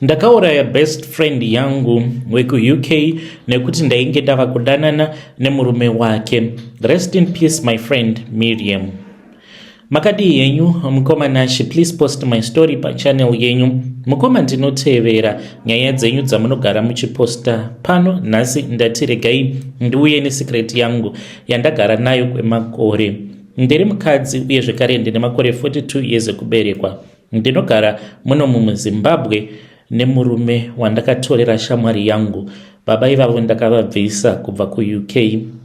Ndakauraya best friend yangu weku UK nekuti ndainge ndava kudanana nemurume wake. Rest in peace my friend Miriam. Makadi yenyu mukomanashi, please post my story pa channel yenyu. Mukoma ndinotevera nyaya dzenyu dzamunogara muchiposta. Pano nhasi ndati regai ndiuye nesecret yangu yandagara nayo kwemakore. Ndiri mukadzi uye zvekare ndine makore 42 years ekuberekwa. Ndinogara muno muZimbabwe nemurume wandakatorera shamwari yangu. Baba ivavo ndakavabvisa kubva ku-UK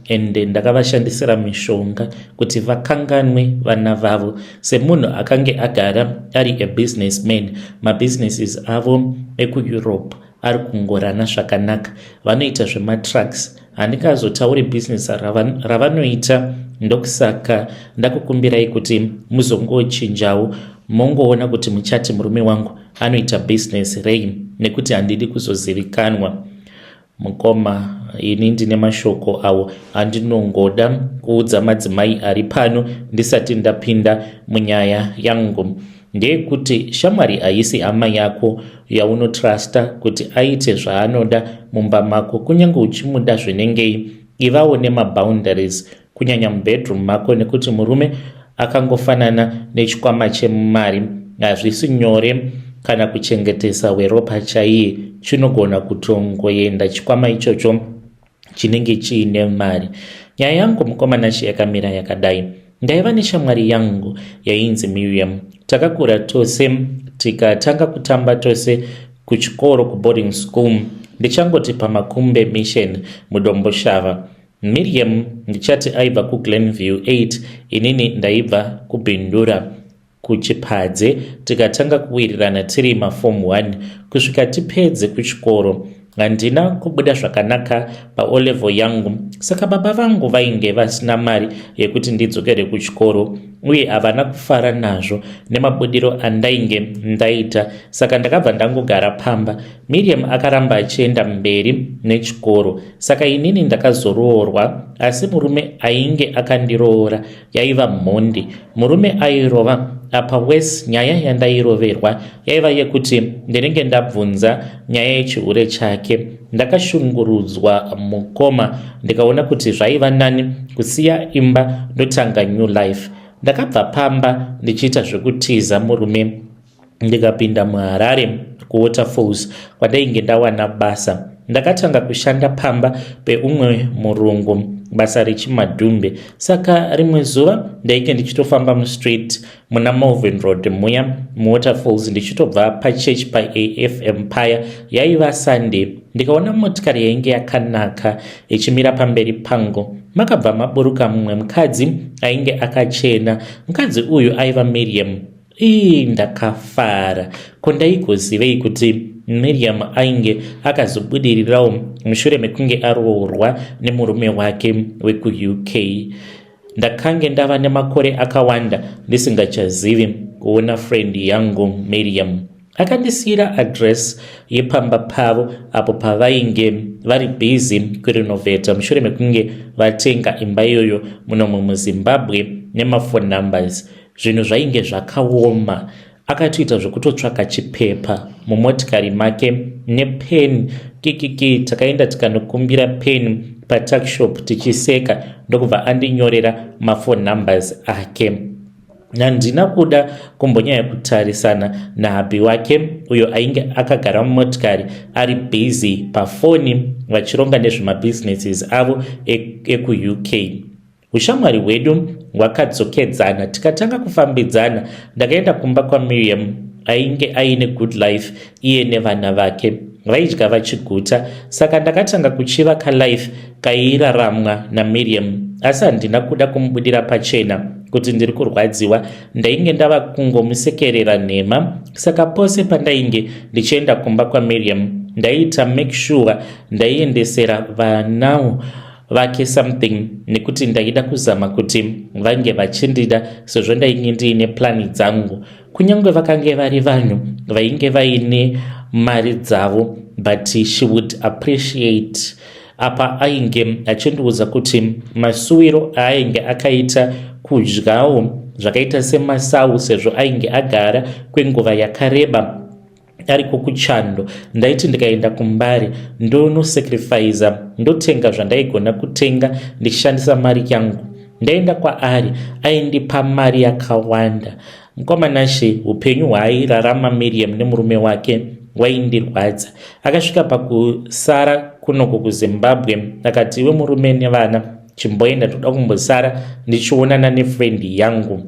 ende ndakavashandisira mishonga kuti vakanganwe vana vavo. Semunhu akange agara ari a businessman, mabusinesses avo eku-Europe ari kungorana zvakanaka. Vanoita zvematrucks. Handingazotauri business ravanoita, ndokusaka ndakukumbirai kuti muzongochinjawo mongoona kuti muchati murume wangu anoita business rei, nekuti handidi kuzozivikanwa. Mukoma, ini ndine mashoko awo andinongoda kuudza madzimai ari pano ndisati ndapinda munyaya yangu. Ndeyekuti shamwari haisi hama yako yaunotrasta kuti aite zvaanoda mumba mako, kunyange uchimuda zvinengei. Ivawo nemaboundaries, kunyanya mubedroom mako, nekuti murume akangofanana nechikwama chemumari hazvisi nyore kana kuchengetesa weropa chaiye. Chinogona kutongoenda chikwama ichocho chinenge chiine mari. Nyaya yangu mukomanashi yakamira yakadai. Ndaiva neshamwari yangu yainzi Miriam. Takakura tose tikatanga kutamba tose kuchikoro kuboarding school. Ndichangoti paMakumbe Mission muDombo Shava. Miriam ndichati aibva kuGlenview 8, inini ndaibva kuBindura kuChipadze. Tikatanga kuwirirana tiri maform 1 kusvika tipedze kuchikoro. Handina kubuda zvakanaka paOlevel yangu, saka baba vangu vainge vasina mari yekuti ndidzokere kuchikoro, uye havana kufara nazvo nemabudiro andainge ndaita, saka ndakabva ndangogara pamba. Miriam akaramba achienda mberi nechikoro, saka inini ndakazoroorwa, asi murume ainge akandiroora yaiva mhondi. Murume airova apa wese. Nyaya yandairoverwa yaiva yekuti ndinenge ndabvunza nyaya yechihure chake. Ndakashungurudzwa mukoma, ndikaona kuti zvaiva nani kusiya imba ndotanga new life. Ndakabva pamba ndichiita zvekutiza murume ndikapinda muHarare kuWaterfalls kwadainge ndawana basa. Ndakatanga kushanda pamba peumwe murungu, basa rechimadhumbe. Saka rimwe zuva ndainge ndichitofamba mustreet muna Malvern Road muya muWaterfalls ndichitobva pachurch paAF Empire. Yaiva Sunday. Ndikaona motikari yainge yakanaka ichimira pamberi pangu. Makabva maburuka mumwe mukadzi ainge akachena. Mukadzi uyu aiva Miriam. Ndakafara. Kondaigozivei kuti Miriam ainge akazobudirirawo mushure mekunge aroorwa nemurume wake weku-UK. Ndakange ndava nemakore akawanda ndisingachazivi kuona friend yangu Miriam. Akandisiyira address yepamba pavo apo pavainge vari busy kurenoveta mushure mekunge vatenga imba iyoyo muno muZimbabwe nemafone numbers. Zvinhu zvainge zvakaoma. Akatoita zvekutotsvaka chipepa mumotikari make nepeni. Takaenda tikanokumbira peni patuckshop tichiseka, ndokubva andinyorera mafone numbers ake. Handina kuda kumbonyanya kutarisana nahabi wake uyo ainge akagara mumotikari ari busy pafoni vachironga nezvemabusinesses avo eku-UK. Ushamwari hwedu hwakadzokedzana, tikatanga kufambidzana. Ndakaenda kumba kwaMiriam ainge aine good life iye nevana vake. Vaidya vachiguta, saka ndakatanga kuchiva kalife kairaramwa naMiriam, asi handina kuda kumubudira pachena kuti ndiri kurwadziwa. Ndainge ndava kungomusekerera nhema, saka pose pandainge ndichienda kumba kwaMiriam ndaiita make sure ndaiendesera vanawo vake something, nekuti ndaida kuzama kuti vange vachindida sezvo ndainge ndiine plani dzangu. Kunyange vakange vari vanhu vainge vaine mari dzavo, but she would appreciate. Apa ainge achindiudza kuti masuwiro ainge akaita kudyawo zvakaita semasau, sezvo ainge agara kwenguva yakareba ariko kuchando ndaiti ndikaenda kumbari ndonosacrifice ndotenga zvandaigona kutenga ndichishandisa mari yangu. Ndaenda kwaari aindipa mari yakawanda. Mukomanashe upenyu hwaairarama Miriam nemurume wake waindirwadza. Akasvika pakusara kunoko kuZimbabwe akati, iwe murume nevana chimboenda toda kumbosara ndichionana nefriend yangu.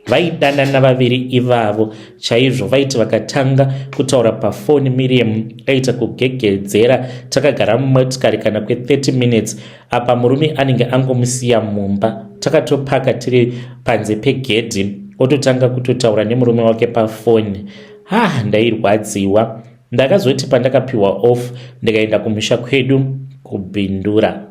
Vaidanana vaviri ivavo chaizvo, vaiti vakatanga kutaura pafoni. Miriam aita kugegedzera. Takagara mumotikari kana kwe30 minutes apa murume anenge angomusiya mumba. Takatopaka tiri panze pegedhi ototanga kutotaura nemurume wake pafoni. Ndairwadziwa. Ndakazoti pandakapiwa off ndikaenda kumusha kwedu kubhindura.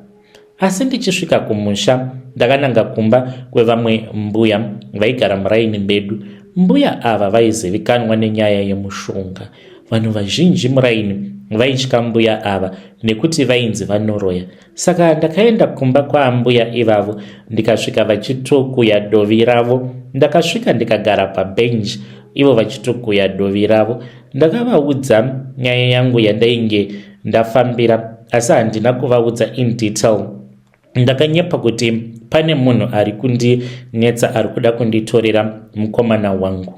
Asi ndichisvika kumusha ndakananga kumba kwevamwe mbuya vaigara muraini medu. Mbuya ava vaizivikanwa nenyaya yemushonga. Vanhu vazhinji muraini vaitya mbuya ava nekuti vainzi vanoroya. Saka ndakaenda kumba kwaambuya ivavo ndikasvika vachitokuya dovi ravo. Ndakasvika ndikagara pabench ivo vachitokuya dovi ravo. Ndakavaudza nyaya yangu yandainge ndafambira, asi handina kuvaudza in detail. Ndakanyepa kuti pane munhu ari kundinetsa ari kuda kunditorera mukomana wangu.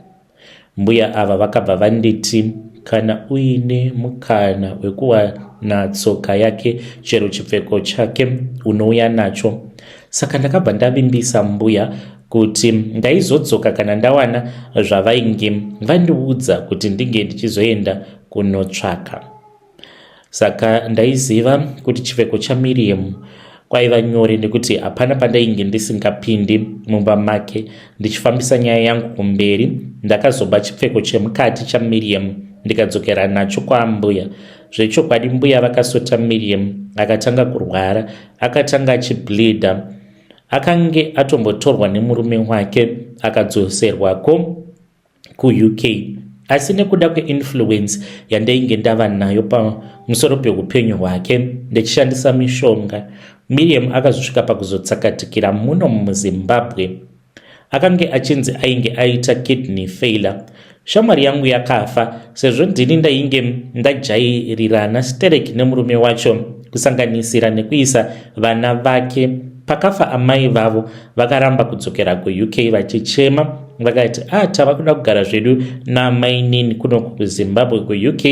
Mbuya ava vakabva vanditi kana uine mukana wekuwana tsoka yake chero chipfeko chake unouya nacho. Saka ndakabva ndavimbisa mbuya kuti ndaizodzoka kana ndawana zvavainge vandiudza kuti ndinge ndichizoenda kunotsvaka. Saka ndaiziva kuti chipfeko chaMiriam kwaiva nyore nekuti hapana pandainge ndisingapindi mumba make ndichifambisa nyaya yangu kumberi. Ndakazoba chipfeko chemukati chaMiriam ndikadzokera nacho kwaambuya. Zvechokwadi mbuya vakasota Miriam akatanga kurwara, akatanga achibleeda. Akange atombotorwa nemurume wake akadzoserwako kuUK. Asi nekuda kweinfluence yandainge ndava nayo pamusoro peupenyu hwake ndichishandisa mishonga, Miriam akazosvika pakuzotsakatikira muno muZimbabwe. Akange achinzi ainge aita kidney failure. Shamwari yangu yakafa sezvo ndini ndainge ndajairirana stereki nemurume wacho kusanganisira nekuisa vana vake. Pakafa amai vavo vakaramba kudzokera kuUK vachichema. Vakati tava kuda kugara zvedu naamai nini kuno kuZimbabwe kuUK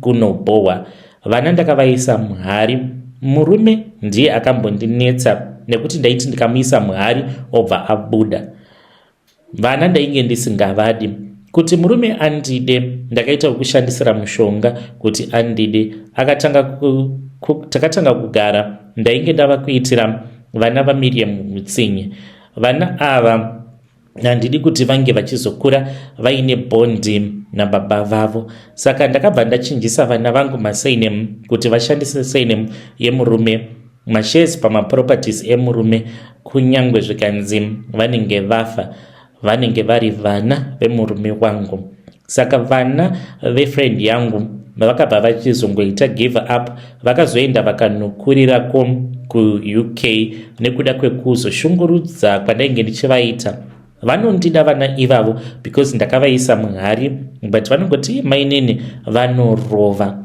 kunobohwa. Vana ndakavaisa muhari. Murume ndiye akambondinetsa nekuti ndaiti ndikamuisa muhari obva abuda. Vana ndainge ndisingavadi. Kuti murume andide ndakaita kushandisira mushonga kuti andide. Takatanga kugara ndainge ndava kuitira vana vaMiriam mutsinye. Vana ava handidi kuti vange vachizokura vaine bondi nababa vavo. Saka ndakabva ndachinjisa vana vangu masainemu kuti vashandise sainemu yemurume, mashares pamaproperties emurume, kunyangwe zvikanzi vanenge vafa vanenge vari vana vemurume wangu. Saka vana vefriend yangu vakabva vachizongoita give up, vakazoenda vakanokurirako kuUK nekuda kwekuzoshungurudza kwandainge ndichivaita. Vanondida vana ivavo because ndakavaisa muhari, but vanongoti mainini vanorova.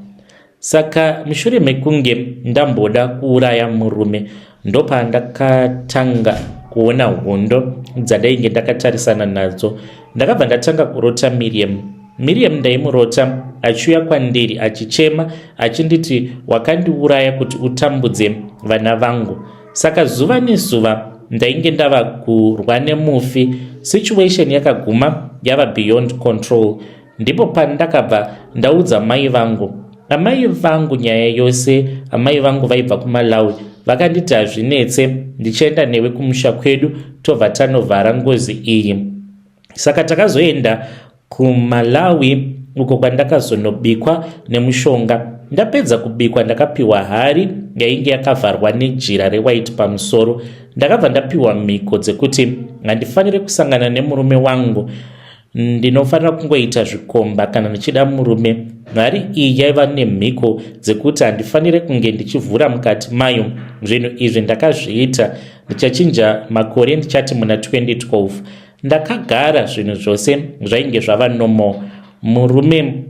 Saka mushure mekunge ndamboda kuuraya murume ndopandakatanga kuona hondo dzandainge ndakatarisana nadzo. Ndakabva ndatanga kurota Miriam ndaimurota achiuya kwandiri achichema achinditi wakandiuraya kuti utambudze vana vangu. Saka zuva nezuva ndainge ndava kurwa nemufi. Situation yakaguma yava beyond control. Ndipo pandakabva ndaudza mai vangu. Amai vangu nyaya yose, amai vangu vaibva kuMalawi, vakanditi hazvinetse, ndichaenda newe kumusha kwedu tobva tanovhara ngozi iyi. Saka takazoenda kuMalawi uko kwandakazonobikwa nemushonga. Ndapedza kubikwa ndakapiwa hari yainge yakavharwa nejira rewhite pamusoro. Ndakabva ndapiwa mhiko dzekuti handifanire kusangana nemurume wangu, ndinofanira kungoita zvikomba kana ndichida murume. Hari iyi yaiva nemhiko dzekuti handifanire kunge ndichivhura mukati mayo. Zvinhu izvi ndakazviita ndichachinja makore ndichati muna 2012. Ndakagara zvinhu zvose zvainge zvava normal. Murume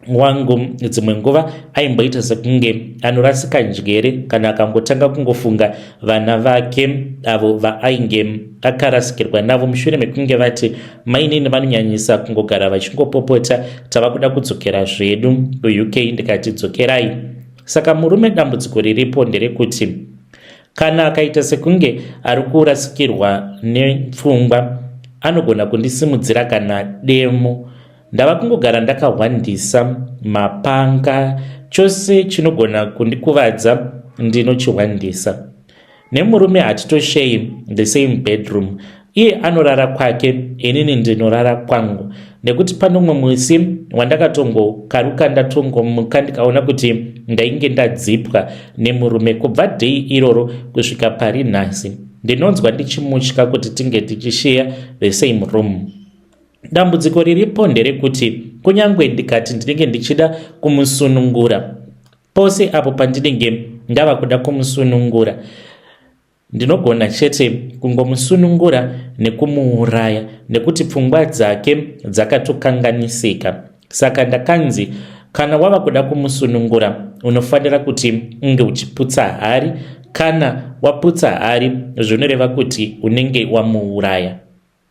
wangu dzimwe nguva aimboita sekunge anorasika njere kana akangotanga kungofunga vana vake avo vaainge akarasikirwa navo mushure mekunge vati mainini vanonyanyisa kungogara vachingopopota, tava kuda kudzokera zvedu kuuk. Ndikati dzokerai. Saka murume dambudziko riripo nderekuti kana akaita sekunge ari kurasikirwa nepfungwa anogona kundisimudzira kana demo. Ndava kungogara ndakahwandisa mapanga, chose chinogona kundikuvadza ndinochihwandisa. Nemurume hatitoshei the same bedroom. Iye anorara kwake, inini ndinorara kwangu, nekuti pano mumwe musi wandakatongokaruka ndatongomuka ndikaona kuti ndainge ndadzipwa nemurume. Kubva dhei iroro kusvika pari nhasi ndinonzwa ndichimutya kuti tinge tichishare the same room. Dambudziko riripo nderekuti kunyange ndikati ndinenge ndichida kumusunungura, pose apo pandinenge ndava kuda kumusunungura, ndinogona chete kungomusunungura nekumuuraya, nekuti pfungwa dzake dzakatokanganisika. Saka ndakanzi kana wava kuda kumusunungura unofanira kuti unge uchiputsa hari. Kana waputsa hari zvinoreva kuti unenge wamuuraya.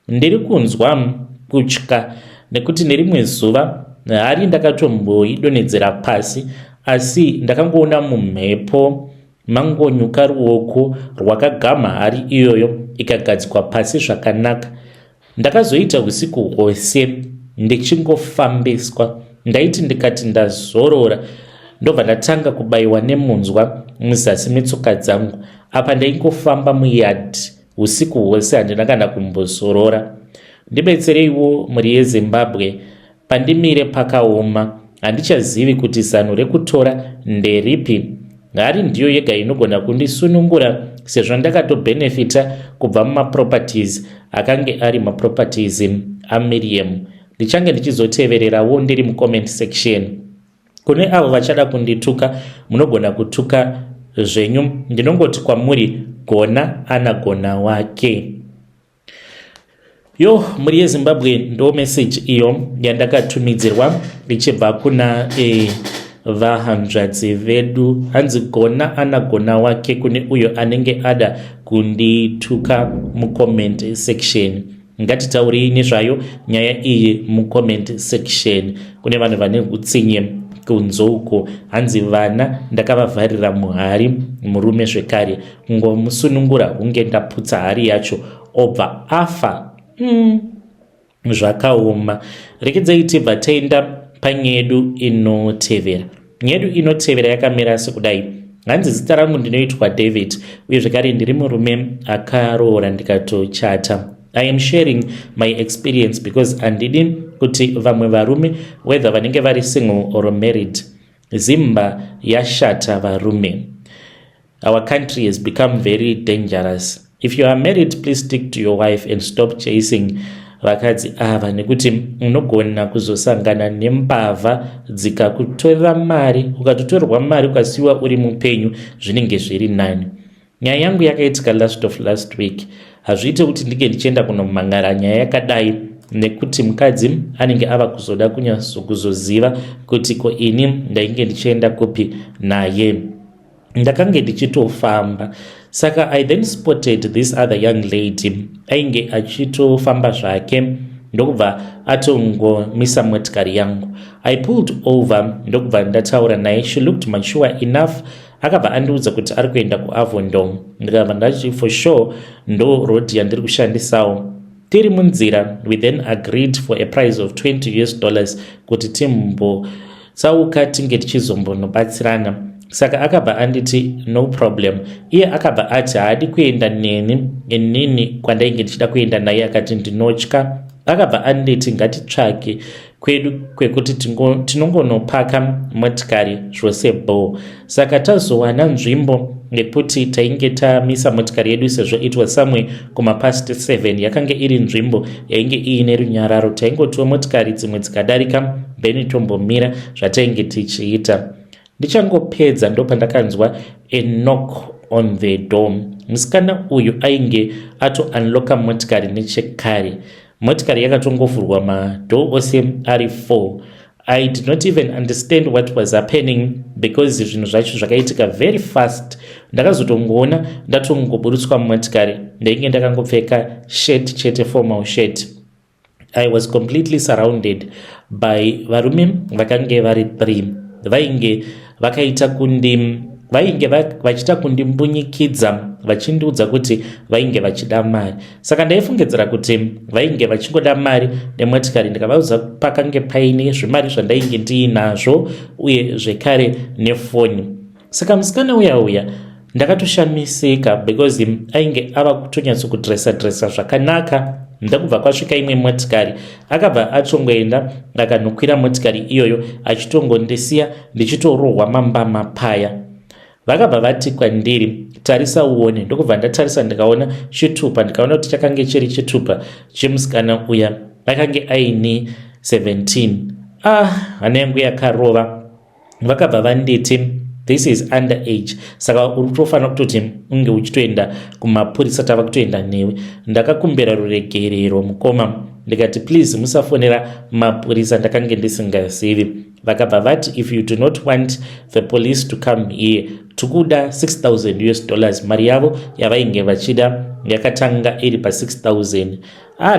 Ndiri kunzwa kutya nekuti nerimwe zuva hari ndakatomboidonhedzera pasi, asi ndakangoona mumhepo mangonyuka ruoko rwakagama hari iyoyo ikagadzikwa pasi zvakanaka. Ndakazoita usiku hwose ndichingofambiswa. Ndaiti ndikati ndazorora ndobva ndatanga kubayiwa nemunzwa muzasi metsoka dzangu. Apa ndaingofamba muyadhi usiku hwose, handina kana kumbozorora. Ndibetsereiwo mhuri yeZimbabwe, pandimire pakaoma, handichazivi kuti zano rekutora nderipi. Hari ndiyo yega inogona kundisunungura, sezvo ndakatobenefita kubva mumaproperties akange ari maproperties aMiriam. Ndichange ndichizotevererawo ndiri mucomment section. Kune avo vachada kundituka, munogona kutuka zvenyu. Ndinongoti kwamuri gona anagona wake. Yo, muri yeZimbabwe ndo message iyo yandakatumidzirwa ichibva kuna vahanzvadzi vedu. Hanzi gona anagona wake kune uyo anenge ada kundituka mucomment section. Ngatitaurei nezvayo nyaya iyi mucomment section. Kune vanhu vane utsinye kunze uko. Hanzi vana ndakavavharira muhari, murume zvekare kungomusunungura hunge ndaputsa hari yacho obva afa. Zvakaoma. Rekedzai tibva taenda panyaya yedu inotevera. Nyaya yedu inotevera yakamira sekudai. Hanzi zita rangu ndinoitwa David, uye zvekare ndiri murume akaroora ndikatochata. I am sharing my experience because handidi kuti vamwe varume, whether vanenge vari single or married, zimba yashata varume. Our country has become very dangerous. If you are married, please stick to your wife and stop chasing vakadzi ava, nekuti unogona kuzosangana nembavha dzikakutorera mari. Ukatotorerwa mari ukasiwa uri mupenyu, zvinenge zviri nani. Nyaya yangu yakaitika last week. Hazviite kuti ndinge ndichienda kunomangara nyaya yakadai, nekuti mukadzi anenge ava kuzoda kuzoziva kuti ko ini ndainge ndichienda kupi naye. Ndakange ndichitofamba. Saka I then spotted this other young lady ainge achitofamba zvake, ndokubva atongomisa motikari yangu. I pulled over, ndokubva ndataura naye. She looked mature enough. Akabva andiudza kuti ari kuenda kuAvondom. Ndikabva ndati for sure ndo road yandiri kushandisawo. Tiri munzira, we then agreed for a price of $20 kuti timbotsauka tinge tichizombonobatsirana. Saka akabva anditi no problem. Iye akabva ati haadi kuenda neni kwandainge ndichida kuenda naye, akati ndinotya. Akabva anditi ngatitsvake kwedu kwekuti tinongonopaka motikari zvose bo. Saka tazowana nzvimbo nekuti tainge tamisa motikari yedu, sezvo it was somewhere kuma past 7. Yakange iri nzvimbo yainge iine runyararo. Taingotiwa motikari dzimwe dzikadarika beni tombomira zvatainge tichiita. Ndichangopedza ndo pandakanzwa a knock on the door. Musikana uyu ainge ato unlocka motikari nechekare. Motikari yakatongovhurwa madoo ose ari 4. I did not even understand what was happening because zvinhu zvacho zvakaitika very fast. Ndakazotongoona ndatongoburutswa mumotikari ndainge ndakangopfeka shirt chete, formal shirt. I was completely surrounded by varume vakange vari 3 vainge vachita kundimbunyikidza vachindiudza kuti vainge vachida mari. Saka ndaifungidzira kuti vainge vachingoda mari nemotikari. Ndikavaudza pakange paine zvimari zvandainge ndiinazvo uye zvekare nefoni. Saka musikana uya ndakatoshamisika because ainge ava kutonyatsokudrasa zvakanaka. Ndakubva kwasvika imwe motikari akabva atongoenda akanokwira motikari iyoyo achitongondisiya ndichitorohwa mamba mapaya. Vakabva vati kwandiri, tarisa uone. Ndokubva ndatarisa ndikaona chitupa, ndikaona kuti chakange chiri chitupa chemusikana uya akange aine 17. Hana yangu yakarova. Vakabva vanditi this is underage, saka uri kutofanira kutoti unge uchitoenda kumapurisa tava kutoenda newe. Ndakakumbira ruregerero mukoma ndikati please musafonera mapurisa, ndakange ndisingazivi. Vakabva vati if you do not want the police to come here tikuda $6,000 mari yavo yavainge vachida yakatanga iri pa 6,000.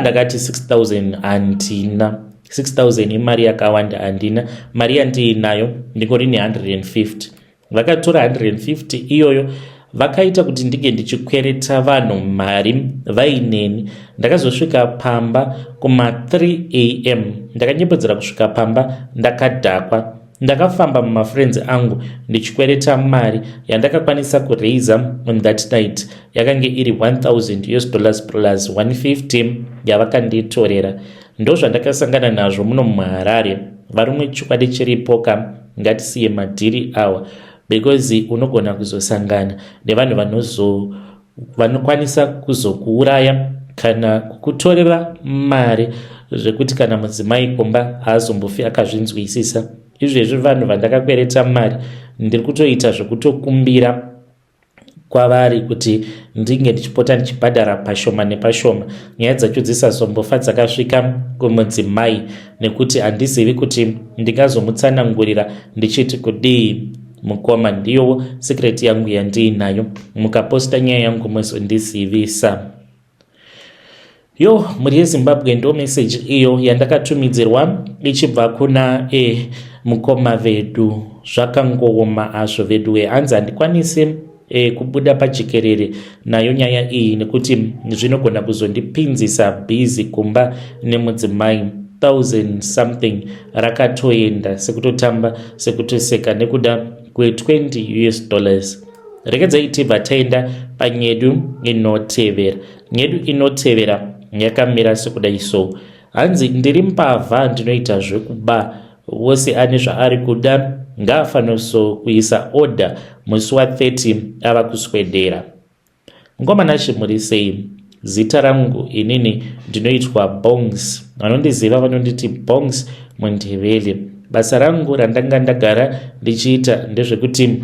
Ndakati 6,000 handina. 6,000 imari yakawanda handina. Mari yandiinayo ndingori ne150. Vakatora 150 iyoyo vakaita kuti ndige ndichikwereta vanhu mari vaineni. Ndakazosvika pamba kuma 3 am. Ndakanyepedzera kusvika pamba ndakadhakwa. Ndakafamba mumafriends angu ndichikwereta mari yandakakwanisa kuraiza on that night. Yakange iri $1,000 plus 150 yavakanditorera. Ndo zvandakasangana nazvo muno muHarare. Varumwe chikwadi chiripoka ngatisiye madhiri awa because unogona kuzosangana nevanhu vanokwanisa kuzokuuraya kana kukutorera mari zvekuti kana mudzimai kumba haazombofi akazvinzwisisa. Izvezvi vanhu vandakakwereta mari ndiri kutoita zvekutokumbira kwavari kuti ndinge ndichipota ndichibhadhara pashoma nepashoma. Nyaya dzacho dzisazombofa dzakasvika kumudzimai nekuti handizivi kuti ndingazomutsanangurira ndichiti kudii. Mukoma ndiyo secret yangu yandiinayo. Mukaposta nyaya yangu muzondizivisa. Muri yeZimbabwe ndo message iyo yandakatumidzirwa ichibva kuna mukoma vedu. Zvakangooma azvo vedu hanzi handikwanisi kubuda pajikerere nayo nyaya iyi nekuti zvinogona kuzondipinzisa busy kumba nemudzimai. 1,000 something rakatoenda sekutotamba sekutoseka nekuda kwe$20. Rekedzai tibva taenda panyedu inotevera. Nyedu inotevera yakamira sekudai so. Hanzi ndiri mbavha ndinoita zvekuba. Wose ane zvaari kuda ngaafanirso kuisa order musi wa30 ava kuswedera. Ngoma nashi muri sei? Zita rangu inini ndinoitwa Bongs. Vanondiziva vanonditi Bongs muNdebele. Basa rangu randanga ndagara ndichiita ndezvekuti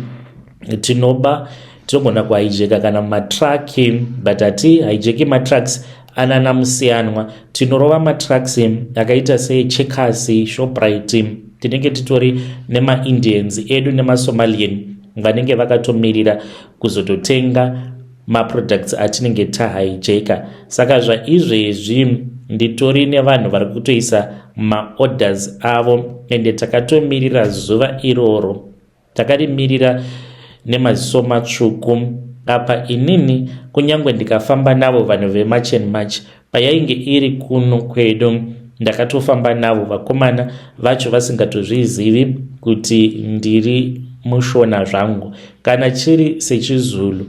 tinogona kuhijeka kana matraki, but hati hijeki matraks anana musiyanwa. Tinorova matraks akaita seCheckers, Shoprite. Tinenge titori nemaIndians edu nemasomalian vanenge vakatomirira kuzototenga maproducts atinenge tahijeka. Saka zvaizvezvi nditori nevanhu vari kutoisa maorders avo ende takatomirira zuva iroro. Takarimirira nemaziso matsvuku. Apa inini kunyangwe ndikafamba navo vanhu veMarch and March payainge iri kuno kwedu ndakatofamba navo vakomana vacho vasingatozvizivi kuti ndiri mushona zvangu. Kana chiri sechiZulu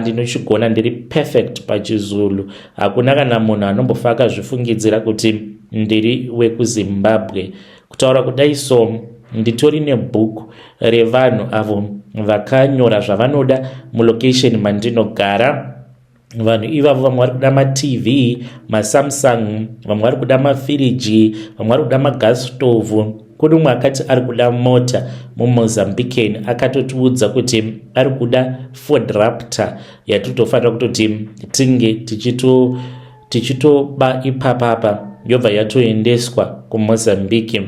ndinochigona ndiri perfect pachiZulu. Hakuna kana munhu anombofa akazvifungidzira kuti ndiri wekuZimbabwe. Kutaura kudai so nditori nebhuku revanhu avo vakanyora zvavanoda mulocation mandinogara. Vanhu ivavo vamwe vari kuda maTV, maSamsung, vamwe vari kuda mafiriji, vamwe vari kuda magas stove. Kune umwe akati ari kuda mota muMozambican akatotiudza kuti ari kuda Ford Raptor yatitofanira kutoti tinge tichitoba ipapapa yobva yatoendeswa kuMozambique.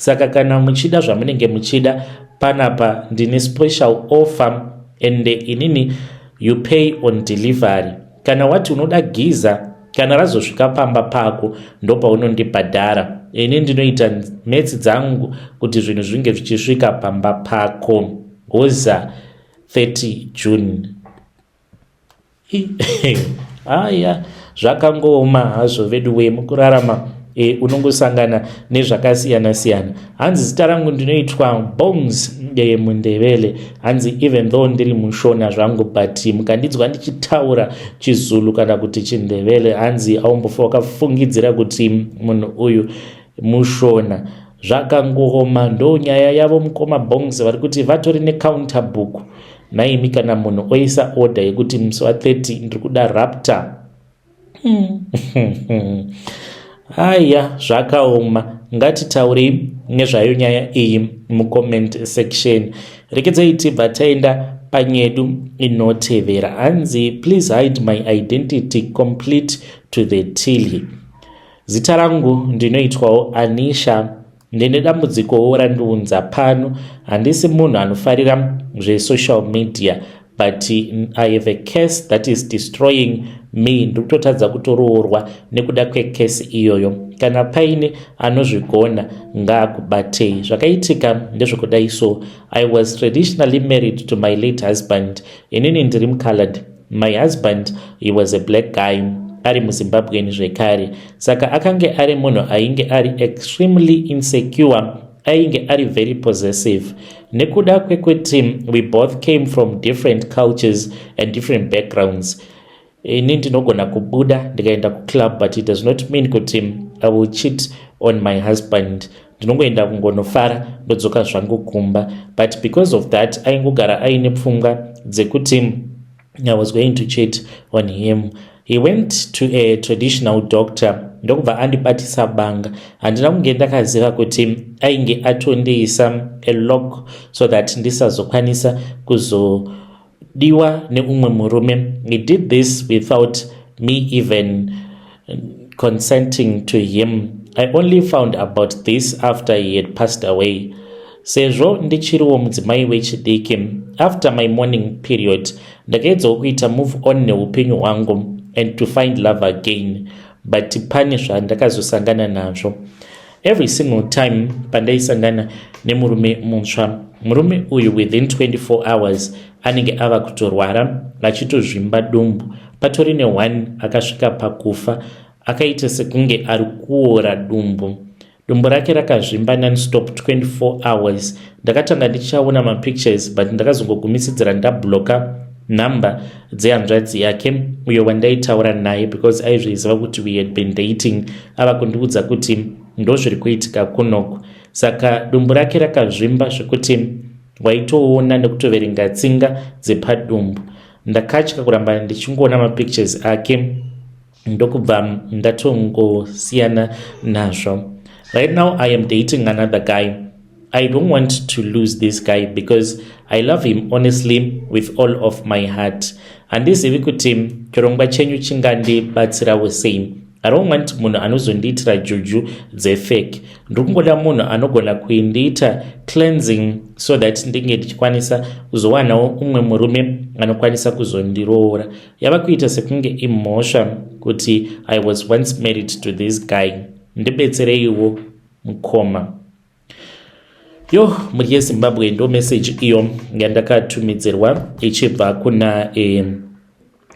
Saka kana muchida zvamunenge muchida, panapa ndine special offer ende inini you pay on delivery. Kana wati unoda giza, kana razosvika pamba pako ndopaunondibhadhara. Ini ndinoita metsi dzangu kuti zvinhu zvinge zvichisvika pamba pako. Goza 30 June. Aya, zvakangoma hazvo vedu we mukurarama. Unongosangana nezvakasiyana siyana. Hanzi zita rangu ndinoitwa Bones mundevele. Hanzi even though ndiri mushona zvangu, but mukandinzwa ndichitaura chiZulu kana kuti chindevele, hanzi aumbofa wakafungidzira kuti munhu uyu mushona. Zvakangoma, ndo nyaya yavo mukoma Bones vari kuti vatori necounter book. Naimi kana munhu oisa order yekuti musi wa30 ndiri kuda Raptor. Aya, zvakaoma. Ngatitaurei nezvayo nyaya iyi mucomment section. Rekedzai tibva taenda panyedu inotevera. Hanzi please hide my identity complete to the till. Zita rangu ndinoitwawo Anisha. Ndine dambudzikowo randiunza pano. Handisi munhu anofarira zve-social media, but I have a case that is destroying me. Ndikutotadza kutoroorwa nekuda kwekesi iyoyo. Kana paine anozvigona ngaakubatei. Zvakaitika ndezvekudai so. I was traditionally married to my late husband. Inini ndiri mcolored. My husband, he was a black guy. Ari muZimbabwean zvekare. Saka akange ari munhu ainge ari extremely insecure, ainge ari very possessive. Nekuda kwekuti we both came from different cultures and different backgrounds. Ini ndinogona kubuda ndikaenda kuclub, but it does not mean kuti I will cheat on my husband. Ndinongoenda kungonofara ndodzoka zvangu kumba, but because of that aingogara aine pfungwa dzekuti I was going to cheat on him. He went to a traditional doctor. Ndokubva andibatisa banga. Handina kunge ndakaziva kuti ainge atondeisa a lock so that ndisazokwanisa kuzodiwa neumwe murume. He did this without me even consenting to him. I only found about this after he had passed away. Sezvo ndichiriwo mudzimai wechidiki, after my mourning period ndakaedzawo kuita move on neupenyu hwangu and to find love again, but pane zvandakazosangana nazvo. Every single time pandaisangana nemurume mutsva, murume uyu within 24 hours anenge ava kutorwara achitozvimba dumbu. Patori ne1 akasvika pakufa, akaita sekunge ari kuora dumbu. Dumbu rake rakazvimba non-stop 24 hours. Ndakatanga ndichaona mapictures, but ndakazongogumisidzira ndabloka number dzehanzvadzi yake uyo wandaitaura naye, because aizviziva kuti we had been dating. Ava kundiudza kuti ndozviri kuitika kunoko. Saka dumbu rake rakazvimba zvekuti waitoona nekutoverenga tsinga dzepadumbu. Ndakatya kuramba ndichingoona mapictures ake, ndokubva ndatongosiyana nazvo. Right now I am dating another guy. I don't want to lose this guy because I love him honestly with all of my heart. Handizivi kuti chirongwa chenyu chingandibatsirawo sei. I don't want munhu anozondiitira juju dzefake. Ndirikungoda munhu anogona kuindiita cleansing so that ndinge ndichikwanisa kuzowanawo umwe murume anokwanisa kuzondiroora. Yava kuita sekunge imhosva kuti I was once married to this guy. Ndibetsereiwo mukoma. Yo, muri yeZimbabwe ndo message iyo yandakatumidzirwa ichibva kuna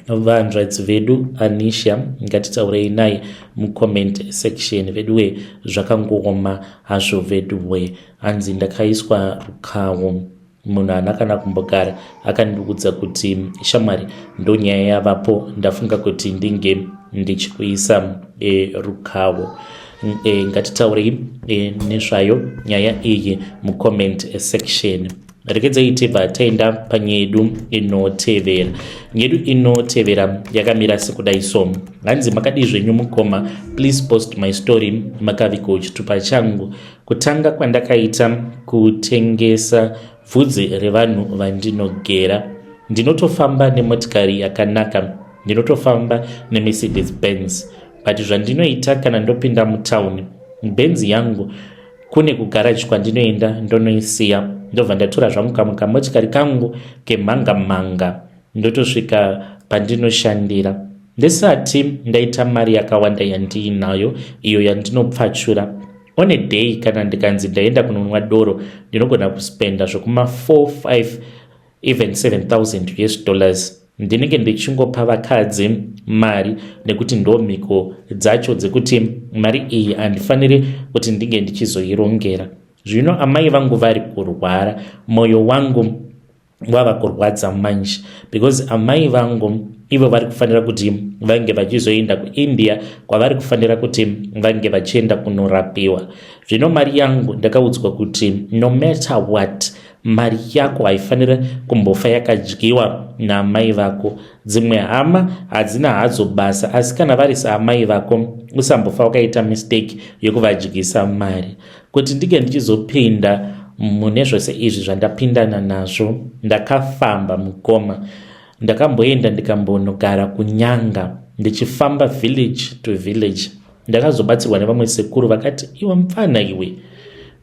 vanzvadzi vedu Anisha. Ngatitaurei naye mucomment section veduwe. Zvakangoma hazvo veduwe. Hanzi ndakaiswa rukawo. Munhu anakana kumbogara akandiudza kuti shamwari ndo nyaya yavapo, ndafunga kuti ndinge ndichikuisa rukawo. Ngatitaurei nezvayo nyaya iyi mucomment section. Rekedzai tibva taenda panyedu inotevera. Nyedu inotevera yakamira sekudai so. Hanzi makadi zvenyu mukoma, please post my story makaviko chitupa changu. Kutanga kwandakaita kutengesa vhudzi revanhu vandinogera. Ndinotofamba nemotikari yakanaka. Ndinotofamba neMercedes Benz. But zvandinoita kana ndopinda mutauni, Benz yangu kune kugaraji kwandinoenda ndonoisiya, ndobva ndatora zvangu kamwe kamotikari kangu kemhanga ndotosvika pandinoshandira. Ndisati ndaita mari yakawanda yandiinayo iyo yandinopfachura. On a day kana ndikanzi ndaenda kunonwa doro ndinogona kuspenda zvokuma 4-5 even $7,000 ndinenge ndichingopa vakadzi mari nekuti ndo mhiko dzacho dzekuti mari iyi handifaniri kuti ndinge ndichizoirongera. Zvino amai vangu vari kurwara, mwoyo wangu wava kurwadza manje, because amai vangu ivo vari kufanira kuti vange vachizoenda kuIndia kwavari kufanira kuti vange vachienda kunorapiwa. Zvino mari yangu ndakaudzwa kuti no matter what, mari yako haifaniri kumbofa yakadyiwa naamai vako. Dzimwe hama hadzina hadzo basa, asi kana vari saamai vako usambofa wakaita mistake yokuvadyisa mari. Kuti ndinge ndichizopinda mune zvose izvi zvandapindana nazvo, ndakafamba mukoma. Ndakamboenda ndikambonogara kunyanga, ndichifamba village to village. Ndakazobatsirwa nevamwe sekuru vakati, iwe mfana iwe,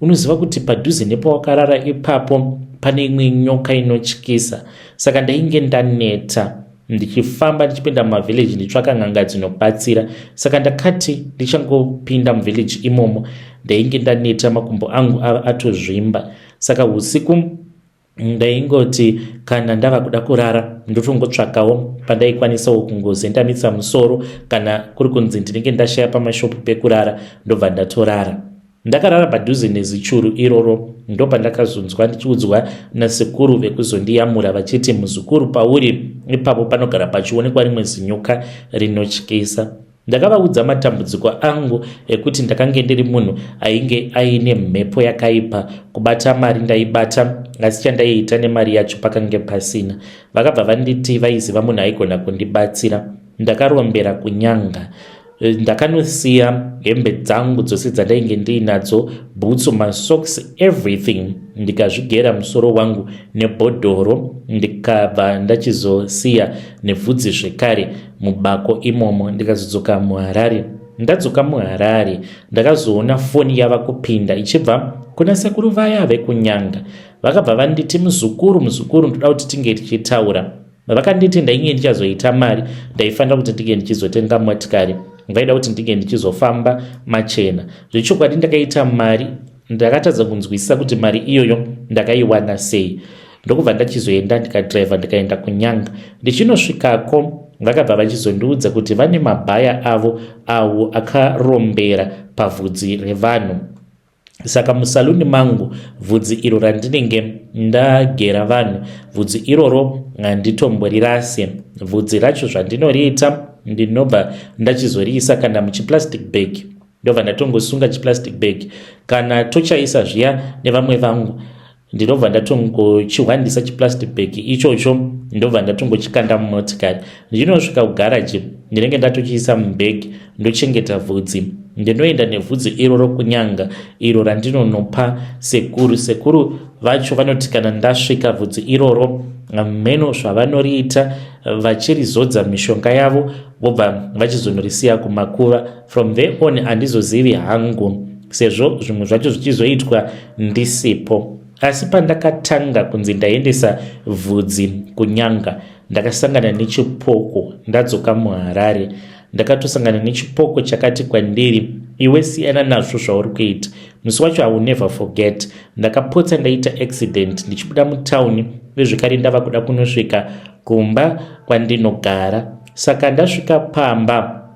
unoziva kuti padhuze nepawakarara ipapo pane imwe nyoka inotyisa. Saka ndainge ndaneta ndichifamba ndichipinda mumavillage nditsvaka n'anga dzinobatsira. Saka ndakati ndichangopinda muvillage imomo ndainge ndaneta, makumbo angu atozvimba. Saka usiku ndaingoti kana ndava kuda kurara ndotongotsvakawo pandaikwanisawo kungozendamitsa musoro, kana kuri kunzi ndinenge ndashaya pamashopu pekurara ndobva ndatorara. Ndakarara padhuze nezichuru iroro, ndo pandakazonzwa ndichiudzwa nasekuru vekuzondiyamura vachiti, muzukuru pauri ipapo panogara pachionekwa rimwe zinyoka rinotyisa. Ndakavaudza matambudziko angu ekuti ndakange ndiri munhu ainge aine mhepo yakaipa, kubata mari ndaibata asi chandaiita nemari yacho pakange pasina. Vakabva vanditi vaiziva munhu aigona kundibatsira. Ndakarombera kunyanga. Ndakanosiya hembe dzangu dzose dzandainge ndiinadzo, bhutsu, masocks, everything, ndikazvigera musoro wangu nebhodhoro, ndikabva ndachizosiya nebvudzi zvekare mubako imomo, ndikazodzoka muHarare. Ndadzoka muHarare ndakazoona foni yava kupinda ichibva kuna sekuru vaya vekunyanga. Vakabva vanditi, muzukuru, ndoda kuti tinge tichitaura. Vakanditi ndainge ndichazoita mari, ndaifanira kuti ndinge ndichizotenga motikari, vaida kuti ndinge ndichizofamba machena. Zvechokwadi ndakaita mari, ndakatadza kunzwisisa kuti mari iyoyo ndakaiwana sei. Ndokubva ndachizoenda ndikadhiraivha ndikaenda kunyanga. Ndichinosvikako vakabva vachizondiudza kuti vane mabhaya avo awo akarombera pavhudzi revanhu. Saka musaluni mangu vhudzi iro randinenge ndagera vanhu, vhudzi iroro handitomborirase. Vhudzi racho zvandinoriita ndinobva ndachizoriisa kana muchiplastic bag, ndobva ndatongosunga chiplastic bag. Kana tochaisa zviya nevamwe vangu ndinobva ndatongochihwandisa chiplastic bag ichocho, ndobva ndatongochikanda mumotikari. Ndichinosvika kugaraji ndinenge ndatochiisa mubag ndochengeta vhudzi. Ndinoenda nevhudzi iroro kunyanga, iro randinonopa sekuru. Sekuru vacho vanoti kana ndasvika vhudzi iroro mheno zvavanoriita vachirizodza mishonga yavo vobva vachizondorisiya kumakuva. From there on handizozivi hangu, sezvo zvimwe zvacho zvichizoitwa ndisipo. Asi pandakatanga kunzi ndaendesa vhudzi kunyanga, ndakasangana nechipoko. Ndadzoka muHarare ndakatosangana nechipoko chakati kwandiri, iwe siyana nazvo zvauri kuita. Musi wacho I will never forget. Ndakapotsa ndaita accident ndichibuda mutauni, vezvekare ndava kuda kunosvika kumba kwandinogara. Saka ndasvika pamba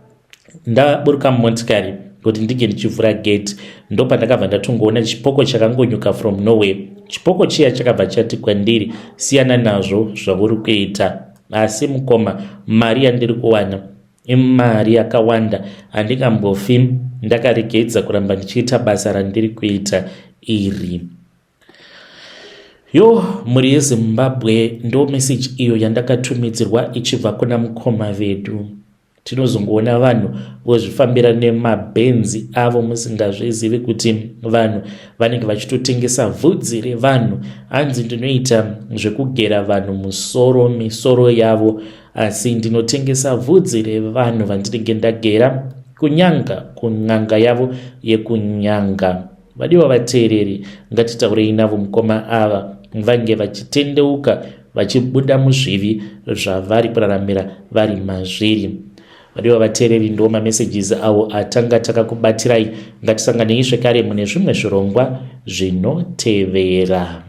ndaburuka motikari kuti ndinge ndichivhura gate, ndopandakabva ndatongoona chipoko chakangonyuka from nowhere. Chipoko chiya chakabva chati kwandiri, siyana nazvo zvauri kuita. Asi mukoma, mari yandiri kuwana imari yakawanda, handingambofi ndakaregedza kuramba ndichiita basa randiri kuita iri. Muri yeZimbabwe ndo message iyo yandakatumidzirwa ichibva kuna mukoma vedu. Tinozongoona vanhu vozvifambira nemabhenzi avo musingazvizivi kuti vanhu vanenge vachitotengesa vhudzi revanhu. Hanzi ndinoita zvekugera vanhu musoro, misoro yavo, asi ndinotengesa vhudzi revanhu vandinenge ndagera kunyanga, kun'anga yavo yekunyanga. vadiwa vateereri, ngatitaurei navo mukoma ava vange vachitendeuka vachibuda muzvivi zvavari kuraramira vari mazviri. Vadiwa vateereri, ndo mamesages avo atanga takakubatirai. Ngatisanganei zvekare mune zvimwe zvirongwa zvinotevera.